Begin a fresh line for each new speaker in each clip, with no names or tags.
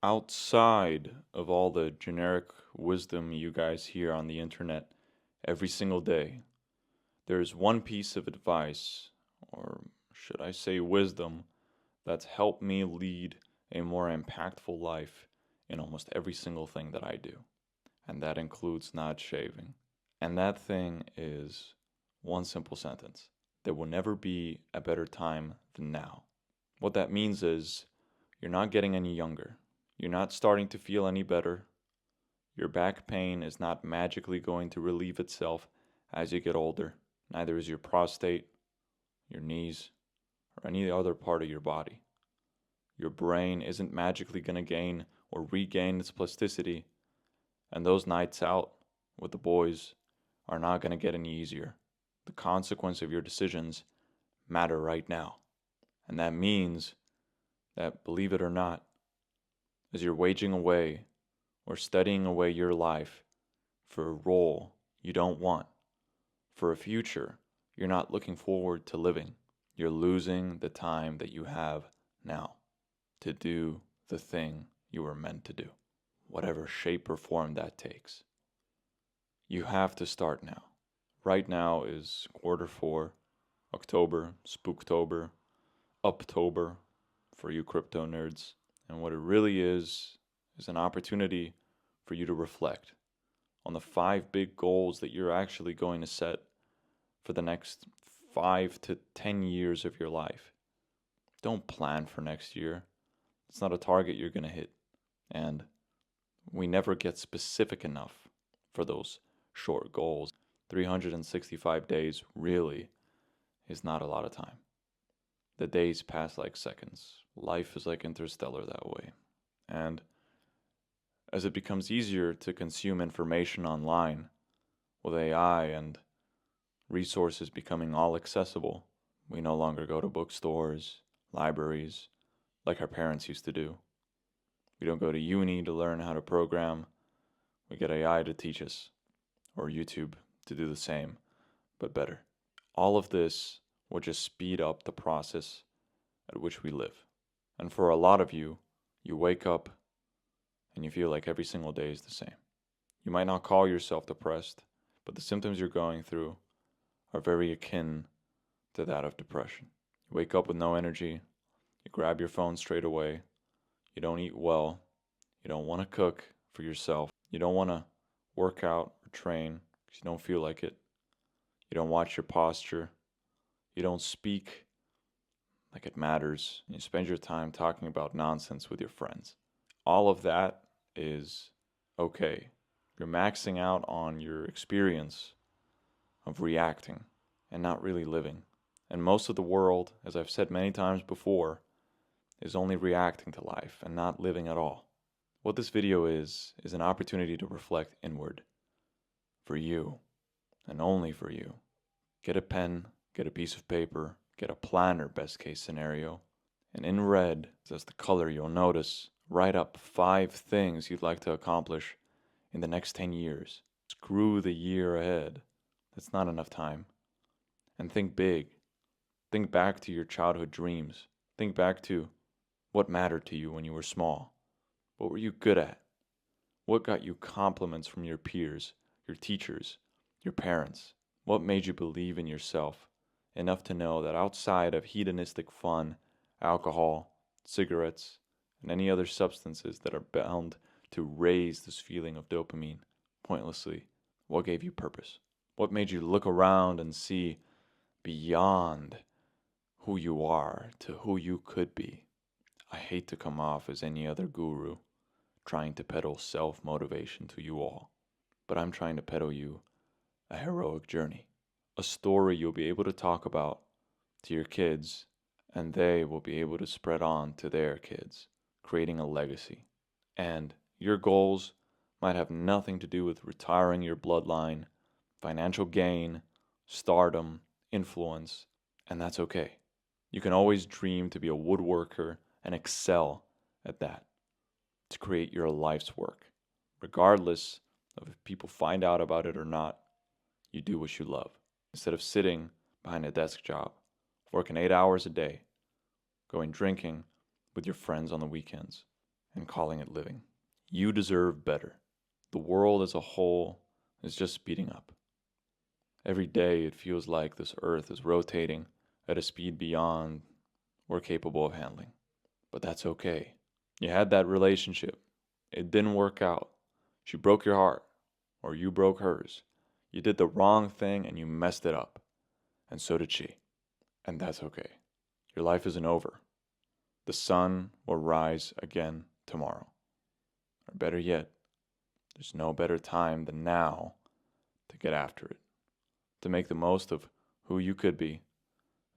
Outside of all the generic wisdom you guys hear on the internet every single day, there's one piece of advice, or should I say wisdom, that's helped me lead a more impactful life in almost every single thing that I do. And that includes not shaving. And that thing is one simple sentence: there will never be a better time than now. What that means is you're not getting any younger. You're not starting to feel any better. Your back pain is not magically going to relieve itself as you get older. Neither is your prostate, your knees, or any other part of your body. Your brain isn't magically going to gain or regain its plasticity, and those nights out with the boys are not going to get any easier. The consequence of your decisions matter right now. And that means that, believe it or not, as you're waging away or studying away your life for a role you don't want, for a future you're not looking forward to living, you're losing the time that you have now to do the thing you were meant to do, whatever shape or form that takes. You have to start now. Right now is Q4, October, Spooktober, Uptober for you crypto nerds. And what it really is an opportunity for you to reflect on the 5 big goals that you're actually going to set for the next 5 to 10 years of your life. Don't plan for next year. It's not a target you're going to hit. And we never get specific enough for those short goals. 365 days really is not a lot of time. The days pass like seconds. Life is like Interstellar that way. And as it becomes easier to consume information online, with AI and resources becoming all accessible, we no longer go to bookstores, libraries, like our parents used to do. We don't go to uni to learn how to program. We get AI to teach us, or YouTube to do the same, but better. All of this will just speed up the process at which we live. And for a lot of you, you wake up and you feel like every single day is the same. You might not call yourself depressed, but the symptoms you're going through are very akin to that of depression. You wake up with no energy, you grab your phone straight away, you don't eat well, you don't want to cook for yourself, you don't want to work out or train because you don't feel like it, you don't watch your posture, you don't speak like it matters, and you spend your time talking about nonsense with your friends. All of that is okay. You're maxing out on your experience of reacting and not really living. And most of the world, as I've said many times before, is only reacting to life and not living at all. What this video is an opportunity to reflect inward. For you, and only for you. Get a pen, get a piece of paper, get a planner, best case scenario. And in red, as the color you'll notice, write up 5 things you'd like to accomplish in the next 10 years. Screw the year ahead. That's not enough time. And think big. Think back to your childhood dreams. Think back to what mattered to you when you were small. What were you good at? What got you compliments from your peers, your teachers, your parents? What made you believe in yourself enough to know that outside of hedonistic fun, alcohol, cigarettes, and any other substances that are bound to raise this feeling of dopamine pointlessly, what gave you purpose? What made you look around and see beyond who you are to who you could be? I hate to come off as any other guru trying to peddle self-motivation to you all, but I'm trying to peddle you a heroic journey, a story you'll be able to talk about to your kids, and they will be able to spread on to their kids, creating a legacy. And your goals might have nothing to do with retiring your bloodline, financial gain, stardom, influence, and that's okay. You can always dream to be a woodworker and excel at that, to create your life's work. Regardless of if people find out about it or not, you do what you love. Instead of sitting behind a desk job, working 8 hours a day, going drinking with your friends on the weekends, and calling it living. You deserve better. The world as a whole is just speeding up. Every day it feels like this earth is rotating at a speed beyond we're capable of handling. But that's okay. You had that relationship. It didn't work out. She broke your heart, or you broke hers. You did the wrong thing and you messed it up. And so did she. And that's okay. Your life isn't over. The sun will rise again tomorrow. Or better yet, there's no better time than now to get after it, to make the most of who you could be,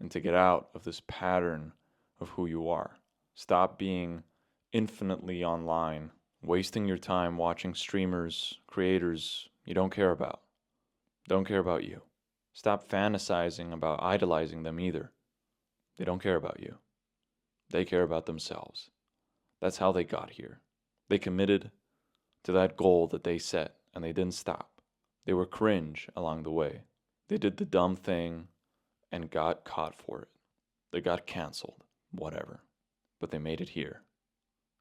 and to get out of this pattern of who you are. Stop being infinitely online, wasting your time watching streamers, creators you don't care about. Don't care about you. Stop fantasizing about idolizing them either. They don't care about you. They care about themselves. That's how they got here. They committed to that goal that they set, and they didn't stop. They were cringe along the way. They did the dumb thing and got caught for it. They got canceled, whatever. But they made it here,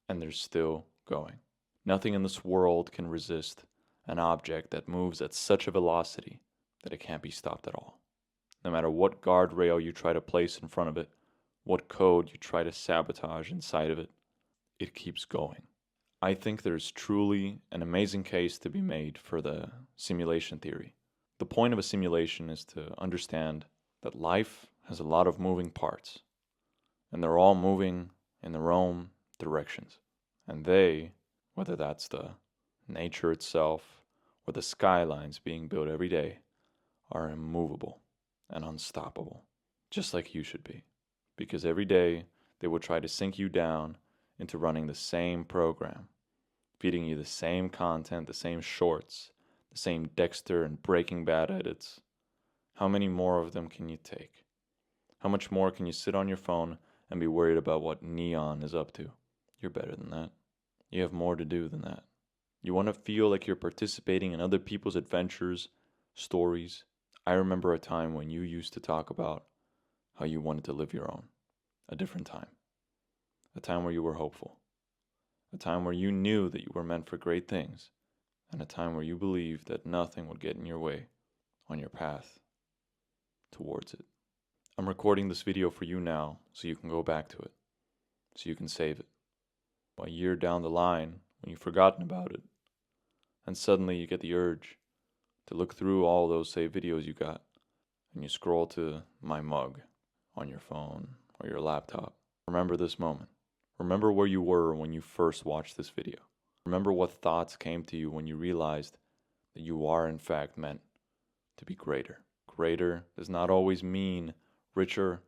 and they're still going. Nothing in this world can resist an object that moves at such a velocity that it can't be stopped at all. No matter what guardrail you try to place in front of it, what code you try to sabotage inside of it, it keeps going. I think there's truly an amazing case to be made for the simulation theory. The point of a simulation is to understand that life has a lot of moving parts, and they're all moving in their own directions. And they, whether that's the nature itself or the skylines being built every day, are immovable and unstoppable, just like you should be. Because every day they will try to sink you down into running the same program, feeding you the same content, the same shorts, the same Dexter and Breaking Bad edits. How many more of them can you take? How much more can you sit on your phone and be worried about what Neon is up to? You're better than that. You have more to do than that. You want to feel like you're participating in other people's adventures, stories. I remember a time when you used to talk about how you wanted to live your own. A different time. A time where you were hopeful. A time where you knew that you were meant for great things. And a time where you believed that nothing would get in your way on your path towards it. I'm recording this video for you now so you can go back to it. So you can save it. A year down the line, when you've forgotten about it, and suddenly you get the urge to look through all those saved videos you got, and you scroll to My Mug on your phone or your laptop. Remember this moment. Remember where you were when you first watched this video. Remember what thoughts came to you when you realized that you are in fact meant to be greater. Greater does not always mean richer,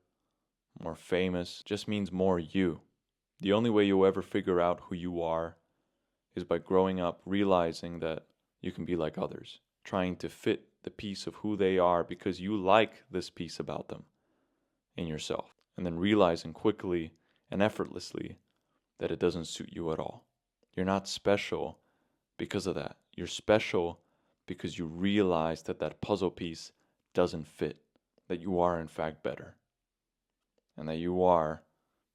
more famous, just means more you. The only way you'll ever figure out who you are is by growing up realizing that you can be like others, trying to fit the piece of who they are because you like this piece about them in yourself, and then realizing quickly and effortlessly that it doesn't suit you at all. You're not special because of that. You're special because you realize that that puzzle piece doesn't fit, that you are in fact better, and that you are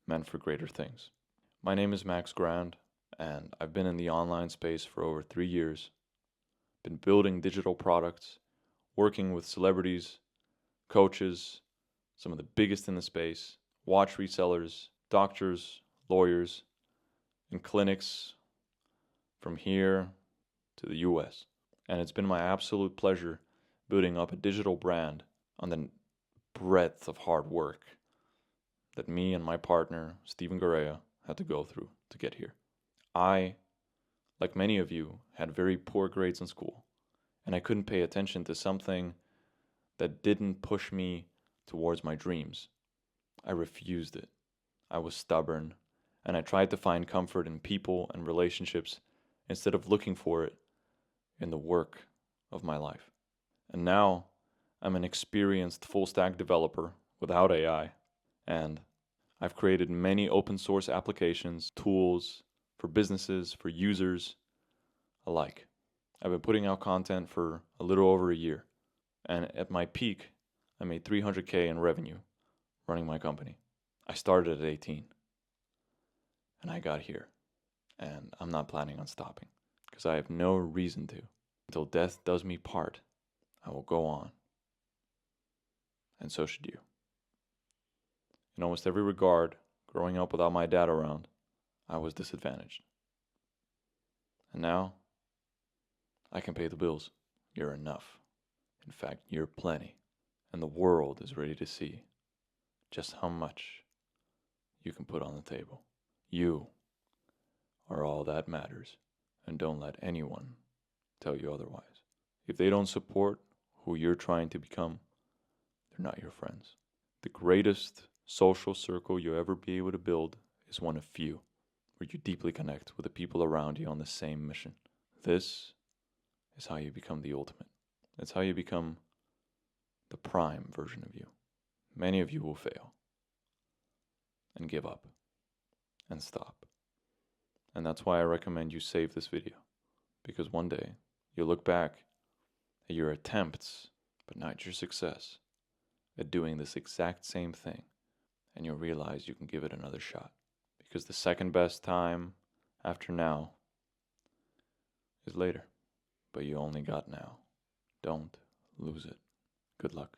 meant for greater things. My name is Max Grand, and I've been in the online space for over 3 years. Been building digital products, working with celebrities, coaches, some of the biggest in the space, watch resellers, doctors, lawyers, and clinics from here to the US. And it's been my absolute pleasure building up a digital brand on the breadth of hard work that me and my partner, Stephen Garea, had to go through to get here. I, like many of you, had very poor grades in school, and I couldn't pay attention to something that didn't push me towards my dreams. I refused it. I was stubborn, and I tried to find comfort in people and relationships instead of looking for it in the work of my life. And now, I'm an experienced full-stack developer without AI, and I've created many open source applications, tools for businesses, for users alike. I've been putting out content for a little over a year, and at my peak, I made $300K in revenue running my company. I started at 18, and I got here. And I'm not planning on stopping, because I have no reason to. Until death does me part, I will go on. And so should you. In almost every regard, growing up without my dad around, I was disadvantaged. And now, I can pay the bills. You're enough. In fact, you're plenty. And the world is ready to see just how much you can put on the table. You are all that matters, and don't let anyone tell you otherwise. If they don't support who you're trying to become, they're not your friends. The greatest social circle you'll ever be able to build is one of few, where you deeply connect with the people around you on the same mission. This is how you become the ultimate. It's how you become the prime version of you. Many of you will fail and give up and stop. And that's why I recommend you save this video, because one day you'll look back at your attempts, but not your success, at doing this exact same thing, and you'll realize you can give it another shot. Because the second best time after now is later, but you only got now. Don't lose it. Good luck.